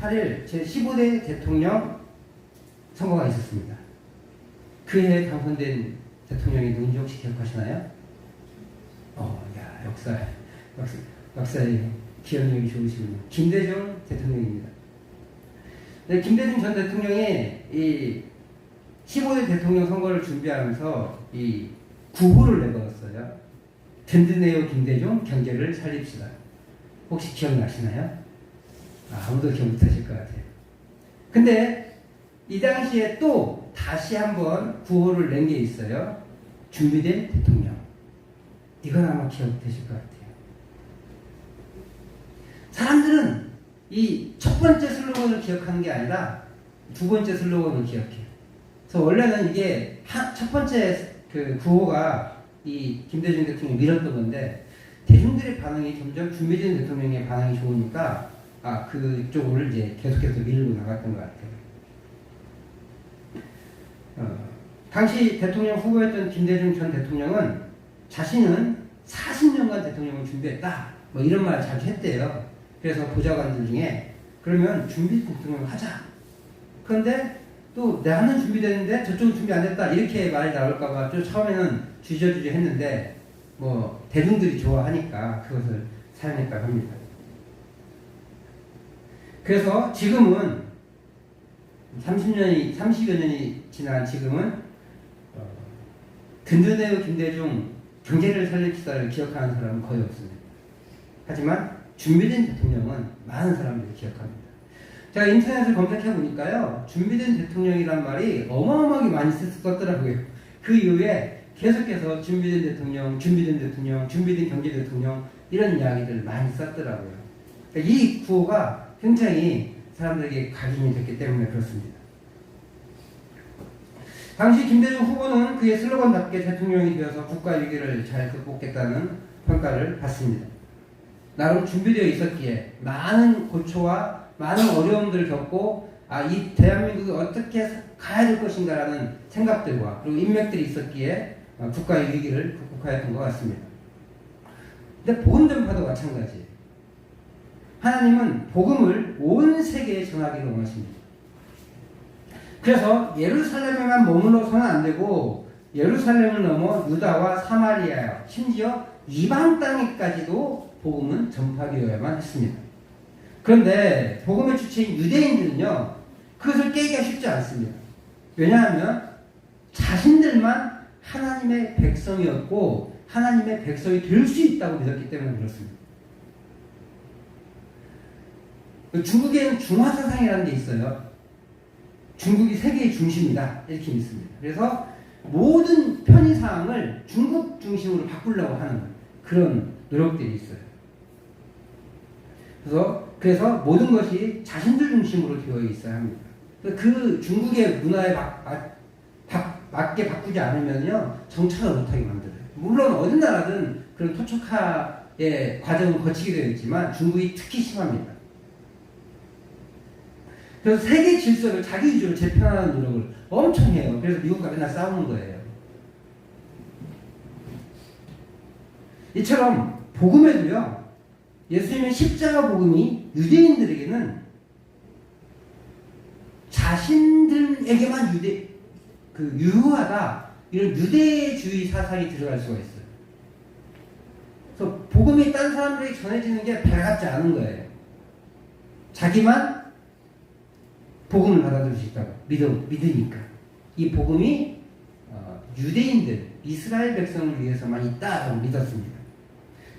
8일 제15대 대통령 선거가 있었습니다. 그 해에 당선된 대통령이 누군지 혹시 기억하시나요? 역사의 기억력이 좋으시군요. 김대중 대통령입니다. 네, 김대중 전 대통령이 이 15대 대통령 선거를 준비하면서 이 구호를 내걸었어요. 든든해요 김대중, 경제를 살립시다. 혹시 기억나시나요? 아무도 기억 못하실 것 같아요. 근데 이 당시에 또 다시 한번 구호를 낸 게 있어요. 준비된 대통령. 이건 아마 기억되실 것 같아요. 사람들은 이 첫 번째 슬로건을 기억하는 게 아니라 두 번째 슬로건을 기억해요. 그래서 원래는 이게 첫 번째 그 구호가 이 김대중 대통령이 밀었던 건데 대중들의 반응이 점점 준비된 대통령의 반응이 좋으니까 그쪽을 이제 계속해서 밀고 나갔던 것 같아요. 당시 대통령 후보였던 김대중 전 대통령은 자신은 40년간 대통령을 준비했다. 뭐 이런 말을 자주 했대요. 그래서 보좌관들 중에 그러면 준비 대통령을 하자. 그런데 또 나는 준비됐는데 저쪽은 준비 안 됐다. 이렇게 말이 나올까봐 좀 처음에는 주저주저 했는데 뭐 대중들이 좋아하니까 그것을 사용했다고 합니다. 그래서 지금은 30여 년이 지난 지금은 든든해요 김대중 경제를 살립시다를 기억하는 사람은 거의 없습니다. 하지만 준비된 대통령은 많은 사람들이 기억합니다. 제가 인터넷을 검색해 보니까요, 준비된 대통령이란 말이 어마어마하게 많이 썼더라고요. 그 이후에 계속해서 준비된 대통령, 준비된 대통령, 준비된 경제 대통령 이런 이야기들을 많이 썼더라고요. 그러니까 이 구호가 굉장히 사람들에게 각인이 됐기 때문에 그렇습니다. 당시 김대중 후보는 그의 슬로건답게 대통령이 되어서 국가 위기를 잘 극복했다는 평가를 받습니다. 나름 준비되어 있었기에 많은 고초와 많은 어려움들을 겪고 이 대한민국이 어떻게 가야 될 것인가라는 생각들과 그리고 인맥들이 있었기에 국가의 위기를 극복하였던 것 같습니다. 근데 복음 전파도 마찬가지예요. 하나님은 복음을 온 세계에 전하기를 원하십니다. 그래서 예루살렘에만 머물러서는 안 되고 예루살렘을 넘어 유다와 사마리아, 심지어 이방 땅에까지도 복음은 전파되어야만 했습니다. 그런데 복음의 주체인 유대인들은요, 그것을 깨기가 쉽지 않습니다. 왜냐하면 자신들만 하나님의 백성이었고 하나님의 백성이 될 수 있다고 믿었기 때문에 그렇습니다. 중국에는 중화사상이라는 게 있어요. 중국이 세계의 중심이다 이렇게 믿습니다. 그래서 모든 편의사항을 중국 중심으로 바꾸려고 하는 그런 노력들이 있어요. 그래서 모든 것이 자신들 중심으로 되어 있어야 합니다. 그 중국의 문화에 맞게 바꾸지 않으면요, 정착을 못하게 만들어요. 물론 어느 나라든 그런 토착화의 과정을 거치게 되어 있지만 중국이 특히 심합니다. 그래서 세계 질서를 자기 위주로 재편하는 노력을 엄청 해요. 그래서 미국과 맨날 싸우는 거예요. 이처럼 복음에도요, 예수님의 십자가 복음이 유대인들에게는 자신들에게만 유효하다, 이런 유대주의 사상이 들어갈 수가 있어요. 그래서 복음이 딴 사람들에게 전해지는 게 밝지 않은 거예요. 자기만 복음을 받아들일 수 있다고 믿으니까. 이 복음이 유대인들, 이스라엘 백성을 위해서만 있다고 믿었습니다.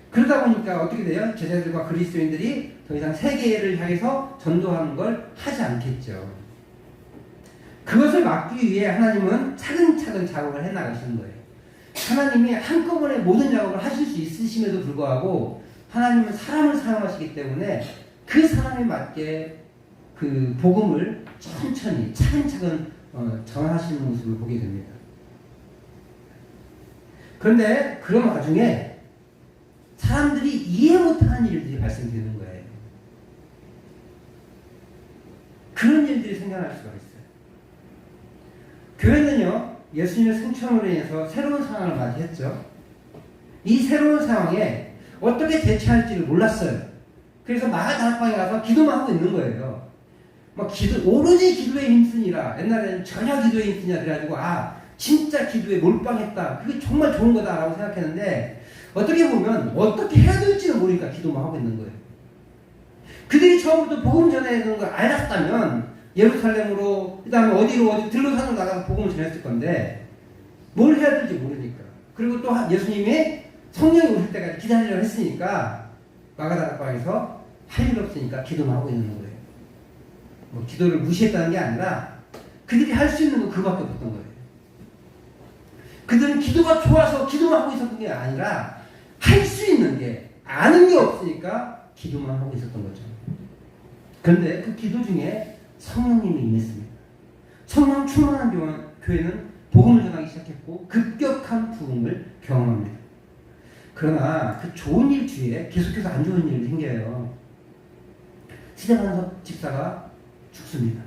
그러다 보니까 어떻게 돼요? 제자들과 그리스도인들이 더 이상 세계를 향해서 전도하는 걸 하지 않겠죠. 그것을 막기 위해 하나님은 차근차근 작업을 해나가시는 거예요. 하나님이 한꺼번에 모든 작업을 하실 수 있으심에도 불구하고 하나님은 사람을 사랑하시기 때문에 그 사람에 맞게 그 복음을 천천히 차근차근 전하시는 모습을 보게 됩니다. 그런데 그런 와중에 사람들이 이해 못하는 일들이 발생되는 거예요. 그런 일들이 생겨날 수가 있어요. 교회는요, 예수님의 승천으로 인해서 새로운 상황을 맞이했죠. 이 새로운 상황에 어떻게 대처할지를 몰랐어요. 그래서 마가 다락방에 가서 기도만 하고 있는 거예요. 막 오로지 기도에 힘쓰니라. 옛날에는 전혀 기도에 힘쓰냐 그래가지고 진짜 기도에 몰빵했다. 그게 정말 좋은 거다라고 생각했는데 어떻게 보면 어떻게 해야 될지는 모르니까 기도만 하고 있는 거예요. 그들이 처음부터 복음 전하는 걸 알았다면 예루살렘으로 그 다음에 어디 들로산으로 나가서 복음을 전했을 건데 뭘 해야 될지 모르니까. 그리고 또 예수님이 성령이 오실 때까지 기다리려고 했으니까 마가다락방에서 할 일 없으니까 기도만 하고 있는 거예요. 뭐 기도를 무시했다는 게 아니라 그들이 할 수 있는 건 그거밖에 없었던 거예요. 그들은 기도가 좋아서 기도만 하고 있었던 게 아니라 할 수 있는 게 아는 게 없으니까 기도만 하고 있었던 거죠. 그런데 그 기도 중에 성령님이 임했습니다. 성령 충만한 교회는 복음을 전하기 시작했고 급격한 부흥을 경험합니다. 그러나 그 좋은 일 뒤에 계속해서 안 좋은 일이 생겨요. 스데반 집사가 죽습니다.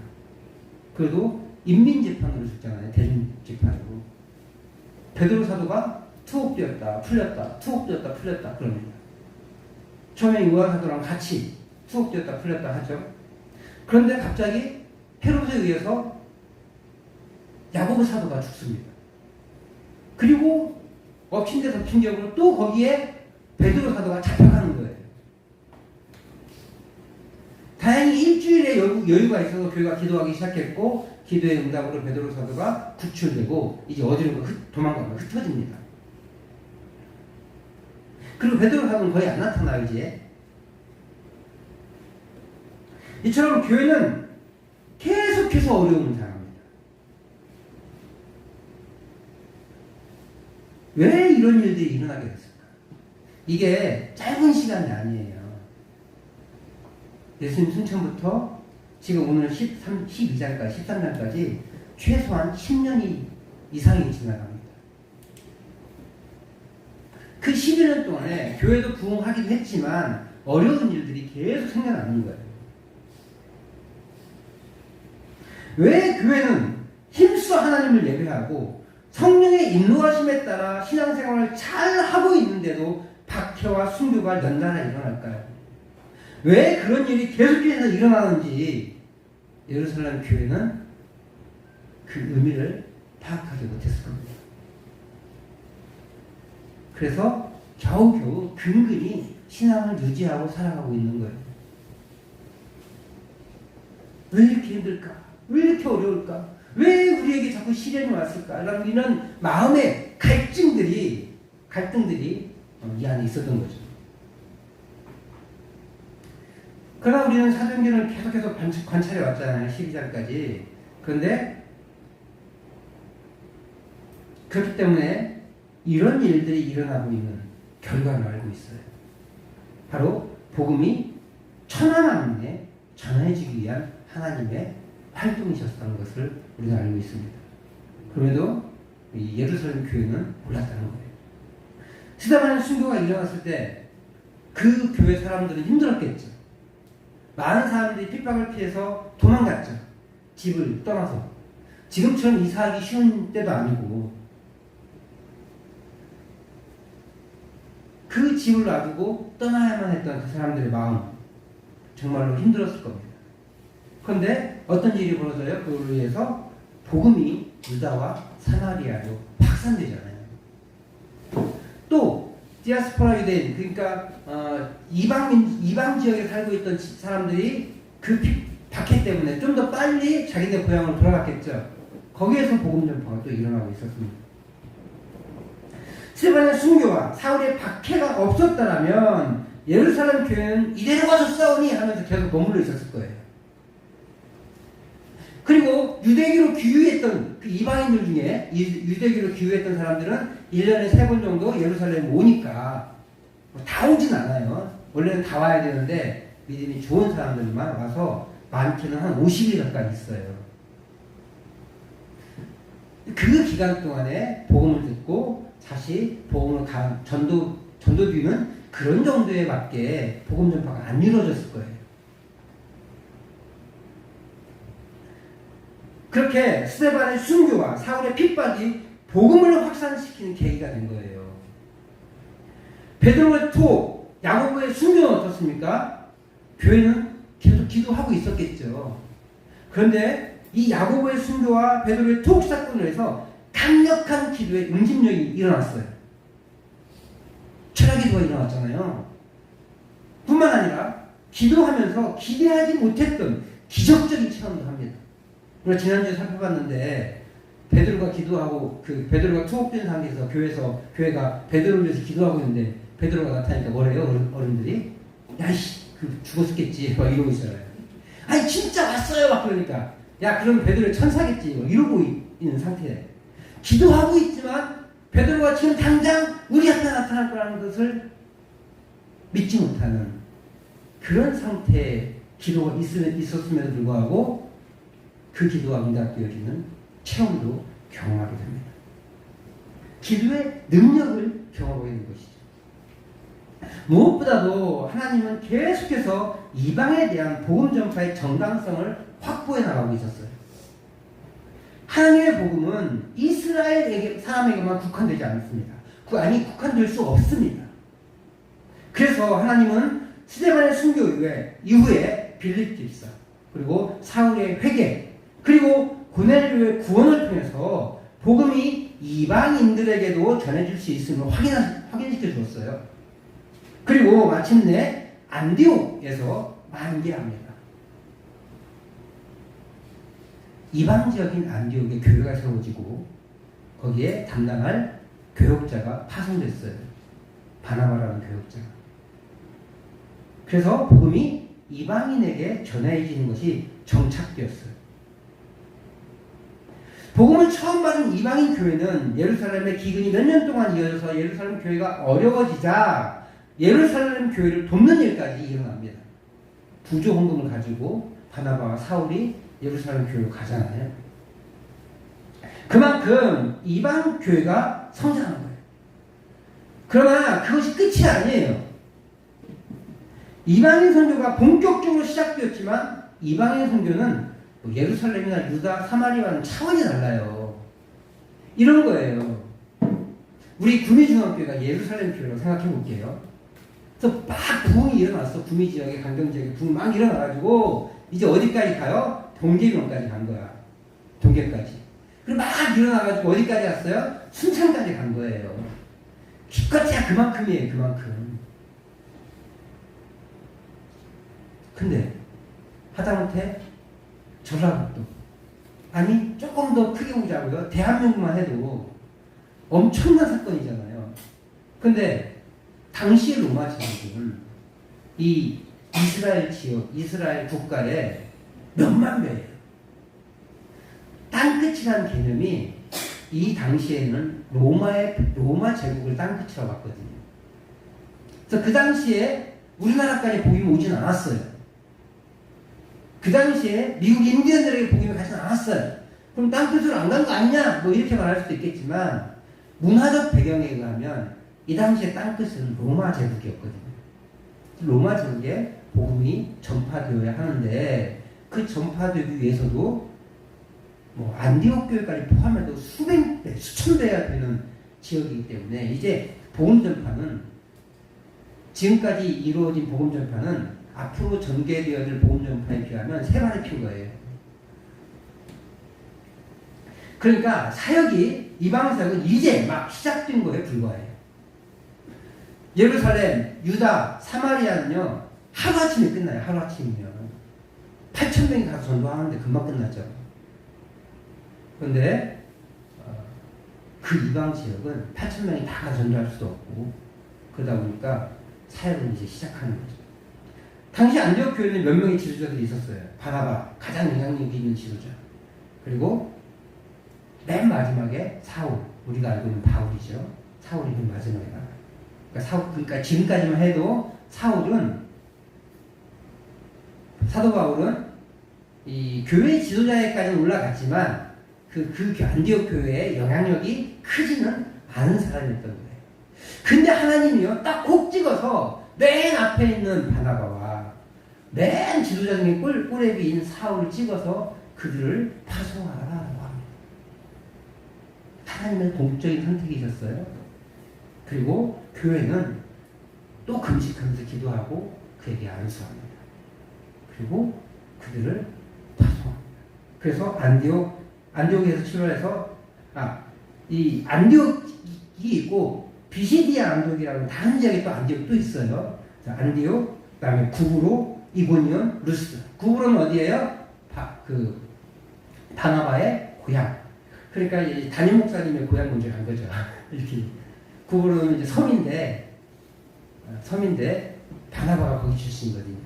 그래도 인민재판으로 죽잖아요. 대중재판으로. 베드로 사도가 투옥되었다 풀렸다 투옥되었다 풀렸다 그럽니다. 처음에 요한 사도랑 같이 투옥되었다 풀렸다 하죠. 그런데 갑자기 헤롯에 의해서 야고보 사도가 죽습니다. 그리고 엎친 데 덮친 격으로 또 거기에 베드로 사도가 잡혀가는 거예요. 다행히 일주일의 여유가 있어서 교회가 기도하기 시작했고 기도의 응답으로 베드로 사도가 구출되고 이제 어디로 도망가면 흩어집니다. 그리고 베드로 사도는 거의 안 나타나요. 이제 이처럼 교회는 계속해서 어려움을 당합니다. 왜 이런 일들이 일어나게 됐을까? 이게 짧은 시간이 아니에요. 예수님 순천부터 지금 오늘 12장까지 13장까지 최소한 10년이 이상이 지나갑니다. 그 11년 동안에 교회도 부흥하기도 했지만 어려운 일들이 계속 생겨나는 거예요. 왜 교회는 힘써 하나님을 예배하고 성령의 인도하심에 따라 신앙생활을 잘 하고 있는데도 박해와 순교가 연달아 일어날까요? 왜 그런 일이 계속해서 일어나는지 예루살렘 교회는 그 의미를 파악하지 못했을 겁니다. 그래서 겨우겨우 근근히 신앙을 유지하고 살아가고 있는 거예요. 왜 이렇게 힘들까? 왜 이렇게 어려울까? 왜 우리에게 자꾸 시련이 왔을까? 라는 이런 마음의 갈등들이 이 안에 있었던 거죠. 그러나 우리는 사도행전을 계속해서 관찰해 왔잖아요. 12장까지. 그런데 그렇기 때문에 이런 일들이 일어나고 있는 결과를 알고 있어요. 바로 복음이 천하만민에 전해지기 위한 하나님의 활동이셨다는 것을 우리가 알고 있습니다. 그럼에도 이 예루살렘 교회는 몰랐다는 거예요. 스데반의 순교가 일어났을 때 그 교회 사람들은 힘들었겠죠. 많은 사람들이 핍박을 피해서 도망갔죠. 집을 떠나서. 지금처럼 이사하기 쉬운 때도 아니고 그 집을 놔두고 떠나야만 했던 그 사람들의 마음 정말로 힘들었을 겁니다. 그런데 어떤 일이 벌어져요? 그걸로 인해서 복음이 유다와 사마리아로 확산되잖아요. 또 디아스포라 유대인, 그러니까 이방 지역에 살고 있던 사람들이 그 박해 때문에 좀 더 빨리 자기네 고향으로 돌아갔겠죠. 거기에서 복음 전파가 또 일어나고 있었습니다. 스데반의 순교와 사울의 박해가 없었다면 예루살렘 교회는 이대로 가서 싸우니 하면서 계속 머물러 있었을 거예요. 그리고 유대교로 귀유했던 그 이방인들 중에 유대교로 귀유했던 사람들은 1년에 3번 정도 예루살렘 오니까 다 오진 않아요. 원래는 다 와야 되는데 믿음이 좋은 사람들만 와서 많게는 한 50일 가까이 있어요. 그 기간 동안에 복음을 듣고 다시 복음을 전도되는 그런 정도에 맞게 복음 전파가 안 이루어졌을 거예요. 그렇게 스데반의 순교와 사울의 핍박이 복음을 확산시키는 계기가 된 거예요. 베드로의 투옥, 야고보의 순교는 어떻습니까? 교회는 계속 기도하고 있었겠죠. 그런데 이 야고보의 순교와 베드로의 투옥 사건으로 해서 강력한 기도의 응집력이 일어났어요. 철학 기도가 일어났잖아요. 뿐만 아니라 기도하면서 기대하지 못했던 기적적인 체험도 합니다. 우리가 지난주에 살펴봤는데 베드로가 기도하고 베드로가 투옥된 상태에서 교회가 베드로를 위해서 기도하고 있는데 베드로가 나타나니까 뭐래요? 어른들이 야이씨 죽었겠지 막 이러고 있어요. 아니 진짜 왔어요 막 그러니까 야 그럼 베드로 천사겠지 막 이러고 있는 상태에 기도하고 있지만 베드로가 지금 당장 우리 앞에 나타날 거라는 것을 믿지 못하는 그런 상태의 기도가 있었음에도 불구하고 그 기도가 응답되어지는 체험도 경험하게 됩니다. 기도의 능력을 경험하게 되는 것이죠. 무엇보다도 하나님은 계속해서 이방에 대한 복음 전파의 정당성을 확보해 나가고 있었어요. 하나님의 복음은 이스라엘 사람에게만 국한되지 않습니다. 국한될 수 없습니다. 그래서 하나님은 스데반의 순교 이후에 빌립 집사, 그리고 사울의 회개, 그리고 고넬료의 구원을 통해서 복음이 이방인들에게도 전해질 수 있음을 확인시켜 주었어요. 그리고 마침내 안디옥에서 만개합니다. 이방 지역인 안디옥에 교회가 세워지고 거기에 담당할 교역자가 파송됐어요. 바나바라는 교역자가. 그래서 복음이 이방인에게 전해지는 것이 정착되었어요. 복음을 처음 받은 이방인 교회는 예루살렘의 기근이 몇 년 동안 이어져서 예루살렘 교회가 어려워지자 예루살렘 교회를 돕는 일까지 일어납니다. 부조 헌금을 가지고 바나바와 사울이 예루살렘 교회로 가잖아요. 그만큼 이방 교회가 성장한 거예요. 그러나 그것이 끝이 아니에요. 이방인 선교가 본격적으로 시작되었지만 이방인 선교는 예루살렘이나 유다, 사마리아와는 차원이 달라요. 이런 거예요. 우리 구미중앙교회가 예루살렘 교회라고 생각해 볼게요. 그래서 막 부흥이 일어났어. 구미 지역에, 강경 지역에 부흥 막 일어나가지고 이제 어디까지 가요? 동계명까지 간 거야. 동계까지. 그리고 막 일어나가지고 어디까지 갔어요? 순창까지 간 거예요. 기껏해야 그만큼이에요. 그만큼. 근데 하다못해 전라북도, 아니 조금 더 크게 보자고요. 대한민국만 해도 엄청난 사건이잖아요. 근데 당시 로마 제국은 이 이스라엘 지역, 이스라엘 국가의 몇만 배예요. 땅끝이라는 개념이 이 당시에는 로마 제국을 땅끝이라고 봤거든요. 그래서 그 당시에 우리나라까지 복음이 오진 않았어요. 그 당시에 미국 인디언들에게 복음이 가진 않았어요. 그럼 땅끝으로 안 간 거 아니냐? 뭐 이렇게 말할 수도 있겠지만 문화적 배경에 의하면 이 당시에 땅끝은 로마 제국이었거든요. 로마 제국에 복음이 전파되어야 하는데 그 전파되기 위해서도 뭐 안디옥 교회까지 포함해도 수백 배, 수천 배가 되는 지역이기 때문에 이제 복음 전파는 지금까지 이루어진 복음 전파는 앞으로 전개되어질 복음 전파에 비하면 세 발이 핀 거예요. 그러니까 사역이 이방 사역은 이제 막 시작된 거에 불과해요. 예루살렘, 유다, 사마리아는요 하루아침에 끝나요. 하루아침이면 8,000명이 가서 전도하는데 금방 끝나죠. 그런데 그 이방 지역은 8,000명이 다 가서 전도할 수도 없고 그러다 보니까 사역은 이제 시작하는 거죠. 당시 안디옥 교회는 몇 명의 지도자들이 있었어요. 바나바, 가장 영향력 있는 지도자. 그리고 맨 마지막에 사울, 우리가 알고 있는 바울이죠. 사울이 맨 마지막에 나가요. 그러니까 지금까지만 해도 사울은, 사도 바울은 이 교회 지도자에까지는 올라갔지만 그 안디옥 교회의 영향력이 크지는 않은 사람이었던 거예요. 근데 하나님이요 딱 콕 찍어서 맨 앞에 있는 바나바와 맨 지도자 중에 꼬레비인 사울을 찍어서 그들을 파송하라고 합니다. 하나님의 공적인 선택이셨어요. 그리고 교회는 또 금식하면서 기도하고 그에게 안수합니다. 그리고 그들을 파송합니다. 그래서 안디옥에서 출발해서 이 안디옥이 있고 비시디아 안디옥이라고 다른 지역에 또 안디옥도 있어요. 자, 안디옥, 그다음에 구브로, 이고니온, 루스드. 구브로는 어디예요? 바나바의 고향. 그러니까 이제 담임 목사님의 고향 먼저 간 거죠. 이렇게 구브로는 이제 섬인데 바나바가 거기 출신이거든요.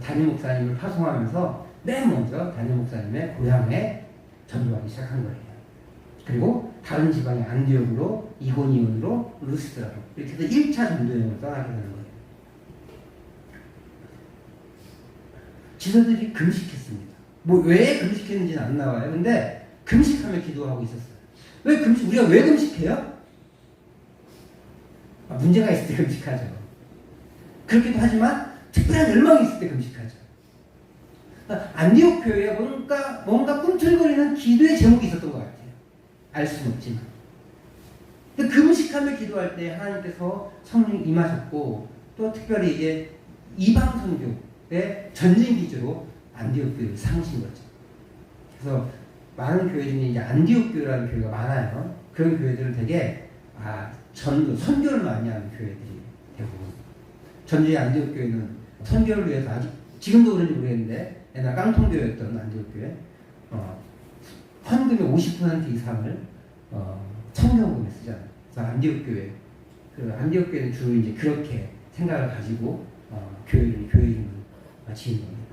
담임 목사님을 파송하면서 맨 먼저 담임 목사님의 고향에 전도하기 시작한 거예요. 그리고 다른 지방의 안디옥으로, 이고니온으로, 루스드라로 이렇게 해서 1차 전도여행을 떠나게 되는 거예요. 지도들이 금식했습니다. 뭐 왜 금식했는지는 안 나와요. 근데 금식하며 기도하고 있었어요. 우리가 왜 금식해요? 문제가 있을 때 금식하죠. 그렇기도 하지만 특별한 열망이 있을 때 금식하죠. 안디옥 교회에 뭔가 꿈틀거리는 기도의 제목이 있었던 것 같아요. 알 수는 없지만. 근데 금식하며 기도할 때 하나님께서 성령이 임하셨고, 또 특별히 이제 이방 선교의 전진 기지로 안디옥 교회를 삼으신 거죠. 그래서 많은 교회 중에 이제 안디옥 교회라는 교회가 많아요. 그런 교회들은 되게 선교를 많이 하는 교회들이 대부분. 전주의 안디옥 교회는 선교를 위해서 아직 지금도 그런지 모르겠는데 옛날 깡통교회였던 안디옥 교회 헌금의 50% 이상을 청년금에 쓰잖아요. 그래서 안디옥 교회, 안디옥 교회는 주로 이제 그렇게 생각을 가지고 교회 이름을 지은 겁니다.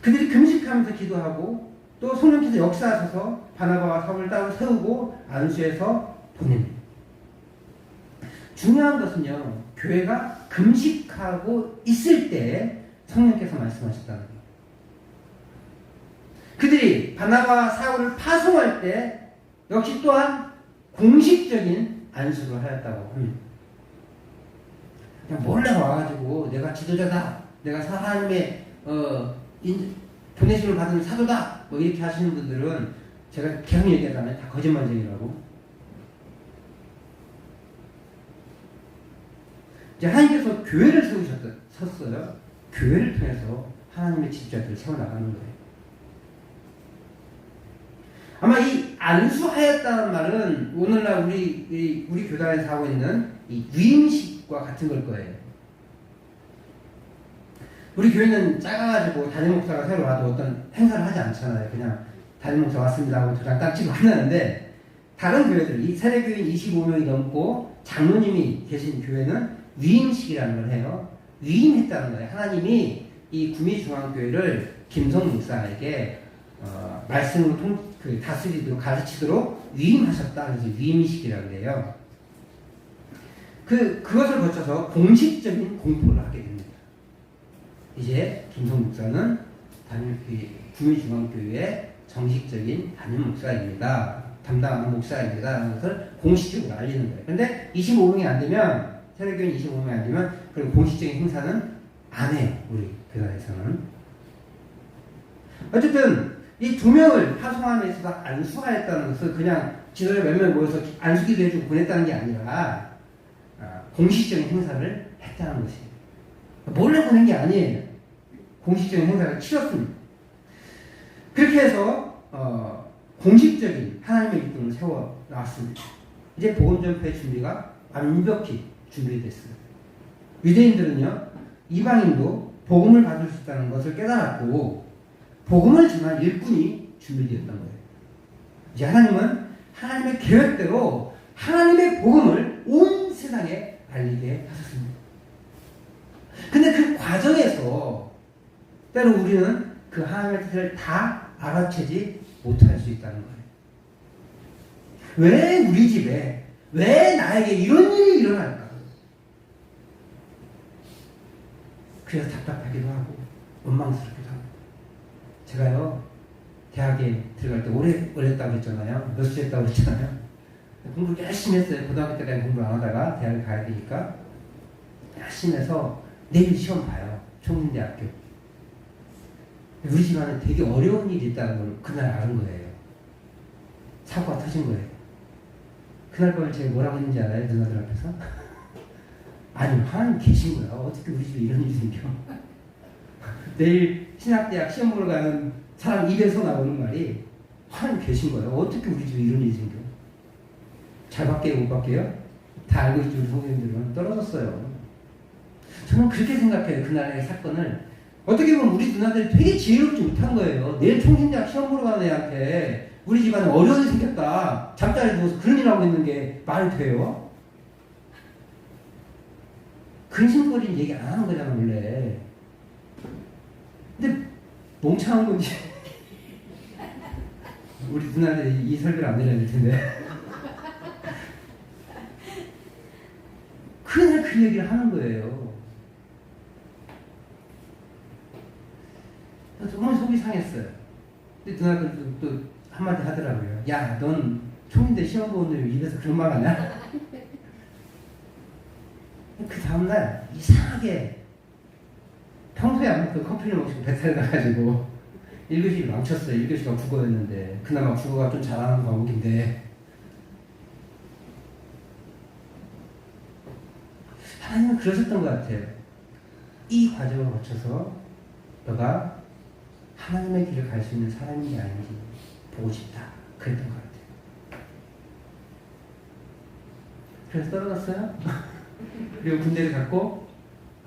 그들이 금식하면서 기도하고 또 성령께서 역사하셔서 바나바와 사울을 따로 세우고 안수해서 보냅니다. 중요한 것은요, 교회가 금식하고 있을 때 성령께서 말씀하셨다는 거예요. 그들이 바나바와 사울을 파송할 때 역시 또한 공식적인 안수를 하였다고 합니다. 그냥 몰래 와가지고 내가 지도자다, 내가 하나님의 보내심을 받은 사도다, 뭐 이렇게 하시는 분들은 제가 계속 얘기하잖아요. 다 거짓말쟁이라고. 이제 하나님께서 교회를 섰어요. 교회를 통해서 하나님의 집자들을 세워나가는 거예요. 아마 이 안수하였다는 말은 오늘날 우리 교단에서 하고 있는 이 위임식과 같은 걸 거예요. 우리 교회는 작아가지고 담임 목사가 새로 와도 어떤 행사를 하지 않잖아요. 그냥 담임 목사 왔습니다 하고 도장 딱 찍고 끝나는데, 다른 교회들, 이 세례교인 25명이 넘고 장로님이 계신 교회는 위임식이라는 걸 해요. 위임했다는 거예요. 하나님이 이 구미중앙교회를 김성 목사에게 말씀으로 다스리도록 가르치도록 위임하셨다. 그래서 위임식이라고 해요. 그것을 거쳐서 공식적인 공포를 하게 됩니다. 이제 김성 목사는 구미중앙교회의 정식적인 담임 목사입니다. 담당하는 목사입니다. 라는 것을 공식적으로 알리는 거예요. 근데 25명이 안 되면, 세례교인 25명이 안 되면, 그리고 공식적인 행사는 안 해요. 우리 교단에서는. 어쨌든, 이 2명을 파송함에 있어서 안수하였다는 것은 그냥 지도자 몇 명 모여서 안수기도 해주고 보냈다는 게 아니라, 공식적인 행사를 했다는 것이에요. 몰래 보낸 게 아니에요. 공식적인 행사를 치렀습니다. 그렇게 해서 공식적인 하나님의 일꾼을 세워 나왔습니다. 이제 복음 전파의 준비가 완벽히 준비됐어요. 유대인들은요, 이방인도 복음을 받을 수 있다는 것을 깨달았고 복음을 전할 일꾼이 준비되었던 거예요. 이제 하나님은 하나님의 계획대로 하나님의 복음을 온 세상에 알리게 하셨습니다. 근데 그 과정에서 때로 우리는 그 하나님의 뜻을 다 알아채지 못할 수 있다는 거예요. 왜 우리 집에, 왜 나에게 이런 일이 일어날까? 그래서 답답하기도 하고 원망스럽기도 하고. 제가요, 대학에 들어갈 때 오래 걸렸다고 했잖아요. 몇 수 했다고 했잖아요. 공부를 열심히 했어요. 고등학교 때까지 공부를 안 하다가 대학을 가야 되니까 열심히 해서 내일 시험 봐요. 총인대학교. 우리 집안에 되게 어려운 일이 있다는 걸 그날 알은 거예요. 사고가 터진 거예요. 그날 밤에 제가 뭐라고 했는지 알아요? 누나들 앞에서? 아니, 하나님 계신 거야. 어떻게 우리 집에 이런 일이 생겨? 내일 신학대학 시험 보러 가는 사람 입에서 나오는 말이 하나님 계신 거예요. 어떻게 우리 집에 이런 일이 생겨? 잘 바뀌어요, 못 바뀌어요? 다 알고 있죠, 우리 선생님들은. 떨어졌어요. 저는 그렇게 생각해요, 그날의 사건을. 어떻게 보면 우리 누나들이 되게 지혜롭지 못한 거예요. 내일 총신대학 시험 보러 가는 애한테 우리 집안에 어려움이 생겼다. 잠자리 누워서 그런 일 하고 있는 게 말이 돼요? 근심거리는 얘기 안 하는 거잖아, 원래. 근데 멍청한 건지. 우리 누나들이 이 설교를 안 들어야 될 텐데. 그냥 그 얘기를 하는 거예요. 정말 속이 상했어요. 근데 누나들도 또 한마디 하더라고요. 야, 넌 총인대 시험 보는 놈이 입에서 그런 말 하냐? 그 다음날 이상하게 평소에 안 먹던 커피를 마시고 배탈이 나가지고 1교시를 망쳤어요. 1교시가 국어였는데 그나마 국어가 좀 잘하는 과목인데 하나님은 그러셨던 것 같아요. 이 과정을 거쳐서 너가 하나님의 길을 갈 수 있는 사람인지 아닌지 보고 싶다. 그랬던 것 같아요. 그래서 떨어졌어요. 그리고 군대를 갔고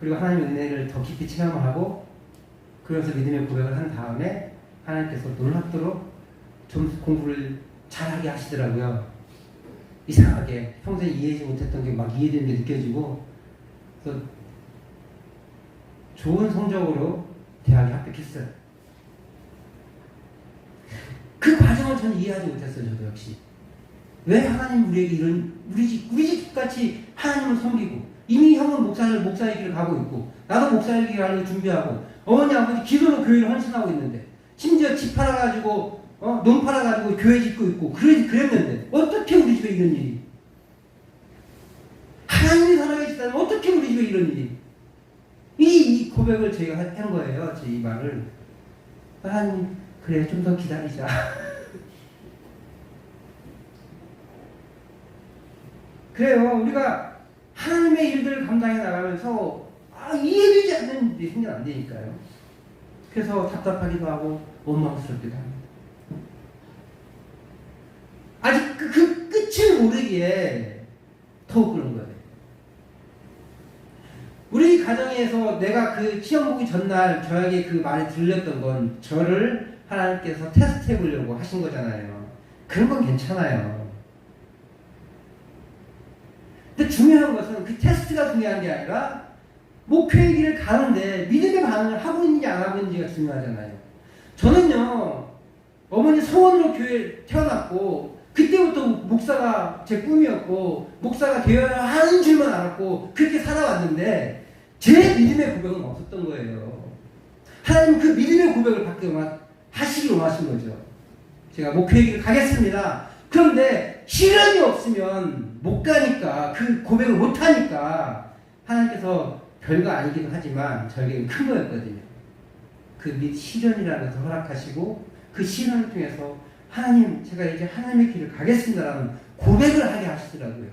그리고 하나님의 은혜를 더 깊이 체험을 하고 그래서 믿음의 고백을 한 다음에 하나님께서 놀랍도록 좀 공부를 잘하게 하시더라고요. 이상하게 평소에 이해하지 못했던 게 막 이해되는 게 느껴지고 그래서 좋은 성적으로 대학에 합격했어요. 그 과정을 저는 이해하지 못했어요. 저도 역시. 왜 하나님 우리에게 이런 우리 집 같이 하나님을 섬기고 이미 형은 목사의 길을 가고 있고 나도 목사의 길을 가려고 준비하고 어머니 아버지 기도로 교회를 헌신하고 있는데 심지어 집 팔아가지고 논 팔아가지고 교회 짓고 있고 그랬는데 어떻게 우리 집에 이런 일이 하나님이 살아계시다면 어떻게 우리 집에 이런 일이 이 고백을 제가 한 거예요. 제 이 말을 하나님 그래 좀 더 기다리자. 그래요. 우리가 하나님의 일들을 감당해 나가면서 이해되지 않는 일이 생기면 안 되니까요. 그래서 답답하기도 하고 원망스럽기도 합니다. 아직 그 끝을 모르기에 더욱 그런 거예요. 우리 가정에서 내가 그 시험 보기 전날 저에게 그 말이 들렸던 건 저를 하나님께서 테스트해 보려고 하신 거잖아요. 그런 건 괜찮아요. 근데 중요한 것은 그 테스트가 중요한 게 아니라 목표의 길을 가는데 믿음의 반응을 하고 있는지 안 하고 있는지가 중요하잖아요. 저는요 어머니 소원으로 교회에 태어났고 그때부터 목사가 제 꿈이었고 목사가 되어야 하는 줄만 알았고 그렇게 살아왔는데 제 믿음의 고백은 없었던 거예요. 하나님 그 믿음의 고백을 받게 하시기로 하신 거죠. 제가 목표의 길을 가겠습니다. 그런데 실현이 없으면 못 가니까 그 고백을 못 하니까 하나님께서 별거 아니기도 하지만 저에게는 큰 거였거든요. 그 실현이라는 것을 허락하시고 그 실현을 통해서 하나님 제가 이제 하나님의 길을 가겠습니다라는 고백을 하게 하시더라고요.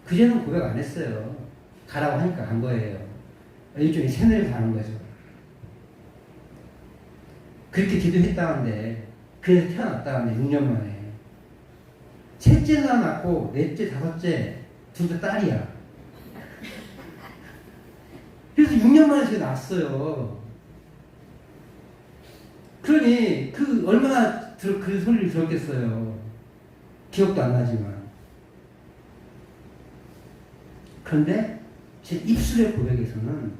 그전에는 고백 안 했어요. 가라고 하니까 간 거예요. 일종의 세뇌를 당한 거죠. 그렇게 기도했다는데 그래서 태어났다는데 6년 만에 셋째 낳고 넷째 다섯째 둘 다 딸이야. 그래서 6년 만에 제가 낳았어요. 그러니 그 얼마나 그 소리를 들었겠어요. 기억도 안 나지만. 그런데 제 입술의 고백에서는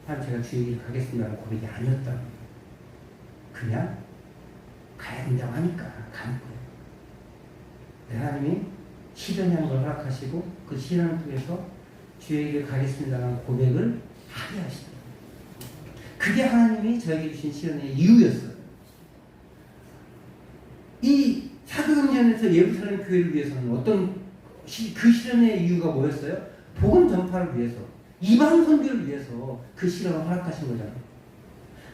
제가 주의 길 가겠습니다라는 고백이 아니었다고. 그냥 가야 된다고 하니까 가는 거예요. 하나님이 실현하는 걸 허락하시고 그 실현을 통해서 주의 길 가겠습니다라는 고백을 하게 하시더라고요. 그게 하나님이 저에게 주신 실현의 이유였어요. 이 사도행전에서 예루살렘 교회를 위해서는 어떤 그 실현의 이유가 뭐였어요? 복음 전파를 위해서, 이방 선교를 위해서 그 실현을 허락하신 거잖아요.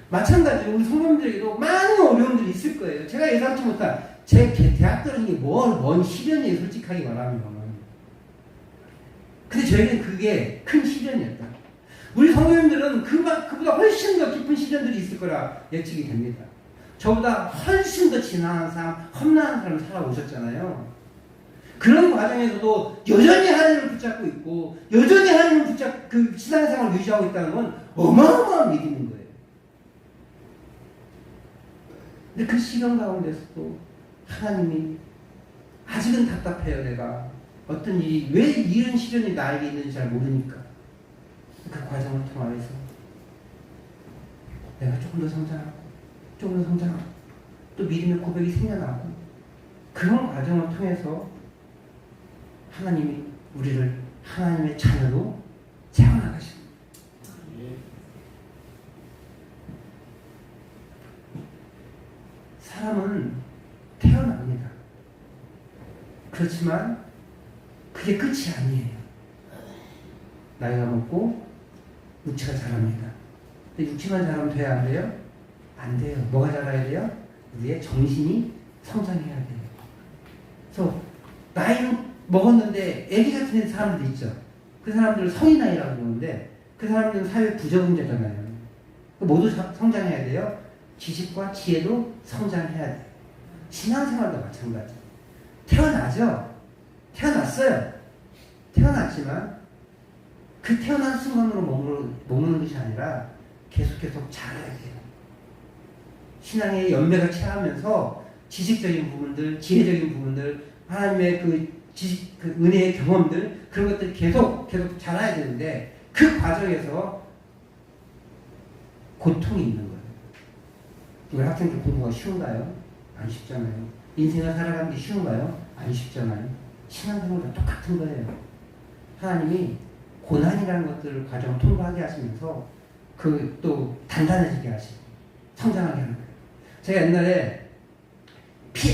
마찬가지로 우리 성도님들에게도 많은 어려움들이 있을 거예요. 제가 예상치 못한 제 대학 들은 게 뭔 시련이에요, 솔직하게 말하면. 근데 저에게는 그게 큰 시련이었다. 우리 성도님들은 그보다 훨씬 더 깊은 시련들이 있을 거라 예측이 됩니다. 저보다 훨씬 더 지나한 사람, 험난한 사람을 살아오셨잖아요. 그런 과정에서도 여전히 하나님을 붙잡고 있고 여전히 하나님을 그 신앙생활을 유지하고 있다는 건 어마어마한 믿음인 거예요. 근데 그 시련 가운데서도 하나님이 아직은 답답해요. 내가 어떤 일이 왜 이런 시련이 나에게 있는지 잘 모르니까 그 과정을 통해서 내가 조금 더 성장하고 또 믿음의 고백이 생겨나고 그런 과정을 통해서 하나님이 우리를 하나님의 자녀로 세워나가십니다. 사람은 태어납니다. 그렇지만 그게 끝이 아니에요. 나이가 먹고 육체가 자랍니다. 근데 육체만 자라면 돼야 안 돼요? 안 돼요. 뭐가 자라야 돼요? 우리의 정신이 성장해야 돼요. 그래서 나이는 먹었는데 애기 같은 사람들 있죠. 그 사람들을 성인아이라고 부르는데 그 사람들은 사회 부적응자잖아요. 모두 성장해야 돼요. 지식과 지혜도 성장해야 돼요. 신앙생활도 마찬가지. 태어나죠. 태어났어요. 태어났지만 그 태어난 순간으로 머무는 것이 아니라 계속 자라야 돼요. 신앙의 연배가 차하면서 지식적인 부분들, 지혜적인 부분들, 하나님의 그 지식, 그 은혜의 경험들, 그런 것들이 계속 자라야 되는데 그 과정에서 고통이 있는 거예요. 우리 학생들 공부가 쉬운가요? 안 쉽잖아요. 인생을 살아가는 게 쉬운가요? 안 쉽잖아요. 신앙생활도 똑같은 거예요. 하나님이 고난이라는 것들을 과정을 통과하게 하시면서 그 또 단단해지게 하시고 성장하게 하는 거예요. 제가 옛날에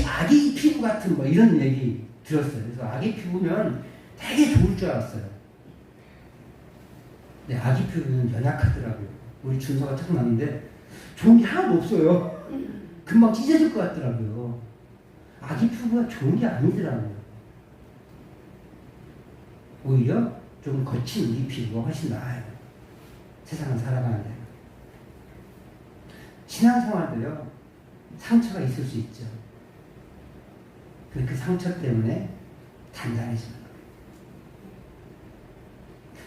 아기 피부 같은 뭐 이런 얘기 들었어요. 그래서 아기 피부면 되게 좋을 줄 알았어요. 근데 아기 피부는 연약하더라고요. 우리 준서가 딱 났는데 좋은 게 하나도 없어요. 금방 찢어질 것 같더라고요. 아기 피부가 좋은 게 아니더라고요. 오히려 좀 거친 우리 피부가 훨씬 나아요. 세상을 살아가는데. 신앙생활도요, 상처가 있을 수 있죠. 그 상처 때문에 단단해지는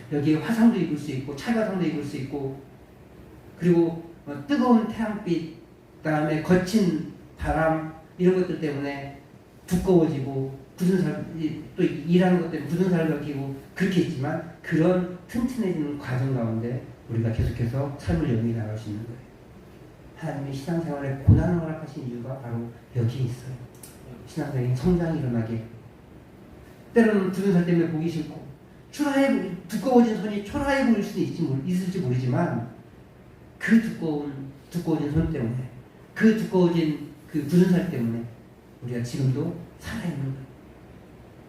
거예요. 여기에 화상도 입을 수 있고, 찰과상도 입을 수 있고, 그리고 뜨거운 태양빛, 그다음에 거친 바람, 이런 것들 때문에 두꺼워지고, 굳은 살, 또 일하는 것 때문에 굳은 살을 벗기고, 그렇게 있지만, 그런 튼튼해지는 과정 가운데 우리가 계속해서 삶을 영위해 나갈 수 있는 거예요. 하나님의 신앙생활에 고난을 허락하신 이유가 바로 여기에 있어요. 신앙적인 성장이 일어나게. 때로는 굳은 살 때문에 보기 싫고, 두꺼워진 손이 초라해 보일 수도 있을지 모르지만, 그 두꺼워진 손 때문에, 그 두꺼워진 그 굳은 살 때문에, 우리가 지금도 살아있는 거예요.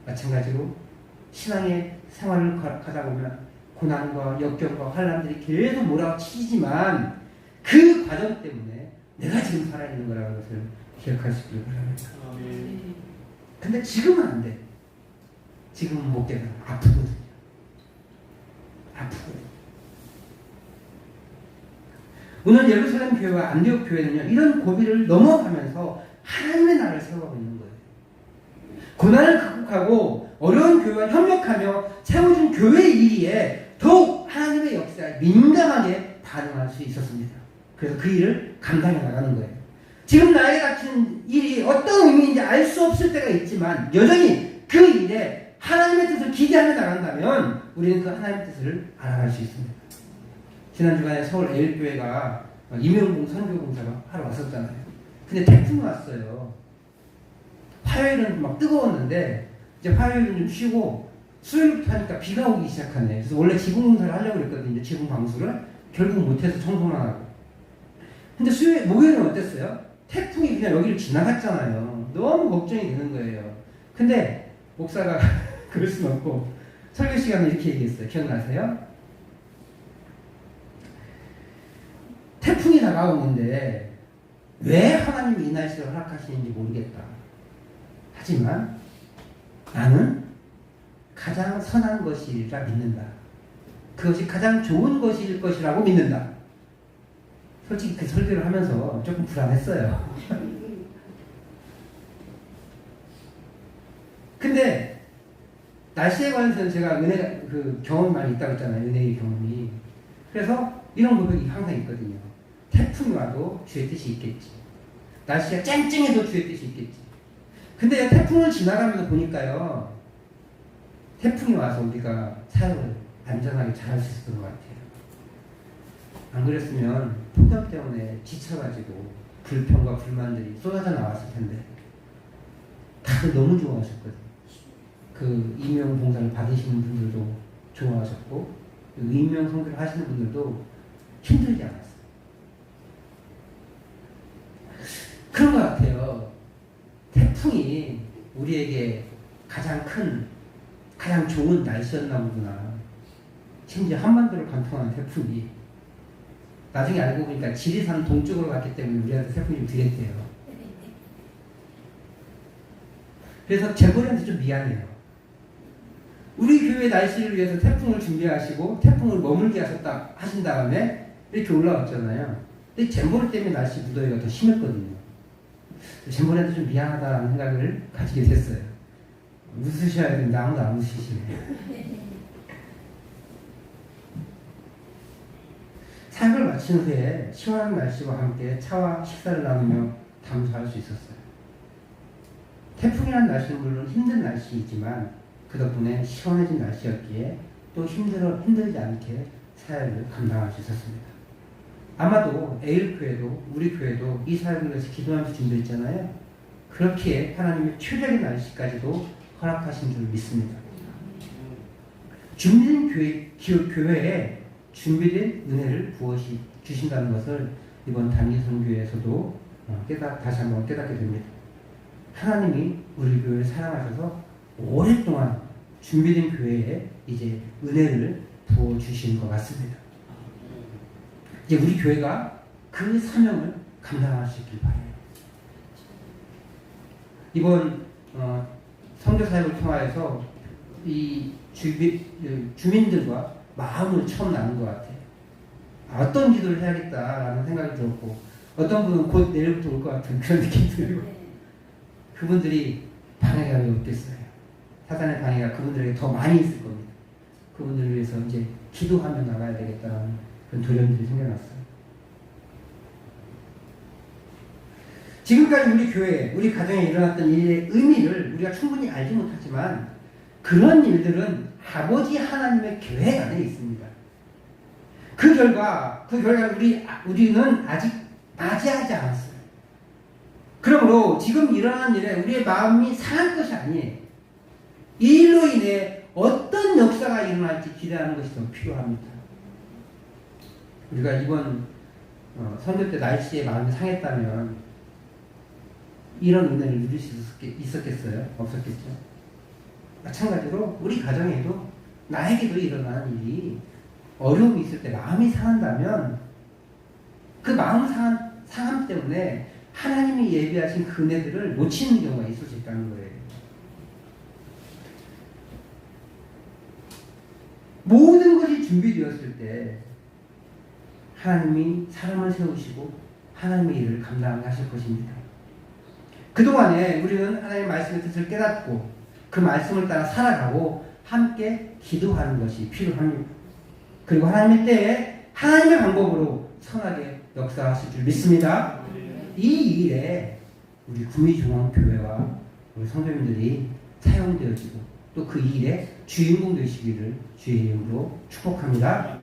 마찬가지로, 신앙의 생활을 가다 보면, 고난과 역경과 환난들이 계속 몰아치지만, 그 과정 때문에 내가 지금 살아있는 거라는 것을 기억할 수 있기를 바랍니다. 근데 지금은 안 돼. 지금은 못 깨달아. 아프거든요. 오늘 예루살렘 교회와 안디옥 교회는요, 이런 고비를 넘어가면서 하나님의 나라를 세워가고 있는 거예요. 고난을 극복하고 어려운 교회와 협력하며 세워진 교회의 일에 더욱 하나님의 역사에 민감하게 반응할 수 있었습니다. 그래서 그 일을 감당해 나가는 거예요. 지금 나에게 닥친 일이 어떤 의미인지 알 수 없을 때가 있지만 여전히 그 일에 하나님의 뜻을 기대하며 나간다면 우리는 그 하나님의 뜻을 알아갈 수 있습니다. 지난 주간에 서울 에일교회가 임용봉 선교봉사가 하러 왔었잖아요. 근데 태풍이 왔어요. 화요일은 막 뜨거웠는데 이제 화요일은 좀 쉬고 수요일부터 하니까 비가 오기 시작하네. 그래서 원래 지붕공사를 하려고 그랬거든요. 지붕 방수를 결국 못해서 청소만 하고. 근데 목요일은 어땠어요? 태풍이 그냥 여기를 지나갔잖아요. 너무 걱정이 되는 거예요. 근데 목사가 그럴 순 없고 설교 시간에 이렇게 얘기했어요. 기억나세요? 태풍이 다가오는데 왜 하나님이 이 날씨를 허락하시는지 모르겠다. 하지만 나는 가장 선한 것이라 믿는다. 그것이 가장 좋은 것일 것이라고 믿는다. 솔직히 그 설교를 하면서 조금 불안했어요. 근데 날씨에 관해서는 제가 경험이 많이 있다고 했잖아요. 은혜의 경험이. 그래서 이런 고백이 항상 있거든요. 태풍이 와도 주의 뜻이 있겠지. 날씨가 쨍쨍해도 주의 뜻이 있겠지. 근데 태풍을 지나가면서 보니까요. 태풍이 와서 우리가 사역을 안전하게 잘할 수 있었던 것 같아요. 안 그랬으면 폭염 때문에 지쳐가지고 불평과 불만들이 쏟아져 나왔을 텐데 다들 너무 좋아하셨거든요. 그 임명 봉사를 받으시는 분들도 좋아하셨고 임명 선교를 하시는 분들도 힘들지 않았어요. 그런 것 같아요. 태풍이 우리에게 가장 좋은 날씨였나 보구나. 심지어 한반도를 관통하는 태풍이 나중에 알고 보니까 지리산 동쪽으로 갔기 때문에 우리한테 태풍이 좀 덜했대요. 그래서 제보리한테 좀 미안해요. 우리 교회 날씨를 위해서 태풍을 준비하시고 태풍을 머물게 하신 다음에 이렇게 올라왔잖아요. 근데 잼보리 때문에 날씨 무더위가 더 심했거든요. 잼보리한테 좀 미안하다는 생각을 가지게 됐어요. 웃으셔야 되는데 아무도 안 웃으시네요. 사역을 마친 후에 시원한 날씨와 함께 차와 식사를 나누며 담소할 수 있었어요. 태풍이라는 날씨는 물론 힘든 날씨이지만 그 덕분에 시원해진 날씨였기에 또 힘들지 않게 사역을 감당할 수 있었습니다. 아마도 에일교회도 우리 교회도 이 사역을 위해서 기도하면서 준비했잖아요. 그렇기에 하나님의 최적의 날씨까지도 허락하신 줄 믿습니다. 준비된 교회에 준비된 은혜를 부어 주신다는 것을 이번 단기 선교에서도 다시 한번 깨닫게 됩니다. 하나님이 우리 교회를 사랑하셔서 오랫동안 준비된 교회에 이제 은혜를 부어 주시는 것 같습니다. 이제 우리 교회가 그 사명을 감당할 수 있길 바라요. 이번 선교 사역을 통하여서 이 주민들과 마음을 처음 나눈 것 같아요. 어떤 기도를 해야겠다라는 생각이 들었고 어떤 분은 곧 내일부터 올 것 같은 그런 느낌이 들고 그분들이 방해가 왜 없겠어요. 사단의 방해가 그분들에게 더 많이 있을 겁니다. 그분들을 위해서 이제 기도하며 나가야 되겠다는 그런 도전들이 생겨났어요. 지금까지 우리 교회, 우리 가정에 일어났던 일의 의미를 우리가 충분히 알지 못하지만 그런 일들은 아버지 하나님의 계획 안에 있습니다. 그 결과를 우리는 아직 맞이하지 않았어요. 그러므로 지금 일어난 일에 우리의 마음이 상할 것이 아니에요. 이 일로 인해 어떤 역사가 일어날지 기대하는 것이 더 필요합니다. 우리가 이번 선교 때 날씨에 마음이 상했다면 이런 은혜를 누릴 수 있었겠어요? 없었겠죠? 마찬가지로 우리 가정에도 나에게도 일어나는 일이 어려움이 있을 때 마음이 상한다면 그 마음 상함 때문에 하나님이 예비하신 그 은혜들을 놓치는 경우가 있을 수 있다는 거예요. 모든 것이 준비되었을 때 하나님이 사람을 세우시고 하나님의 일을 감당하실 것입니다. 그동안에 우리는 하나님의 말씀의 뜻을 깨닫고 그 말씀을 따라 살아가고 함께 기도하는 것이 필요합니다. 그리고 하나님의 때에 하나님의 방법으로 선하게 역사하실 줄 믿습니다. 이 일에 우리 구미중앙교회와 우리 성도님들이 사용되어지고 또 그 일에 주인공 되시기를 주의 이름으로 축복합니다.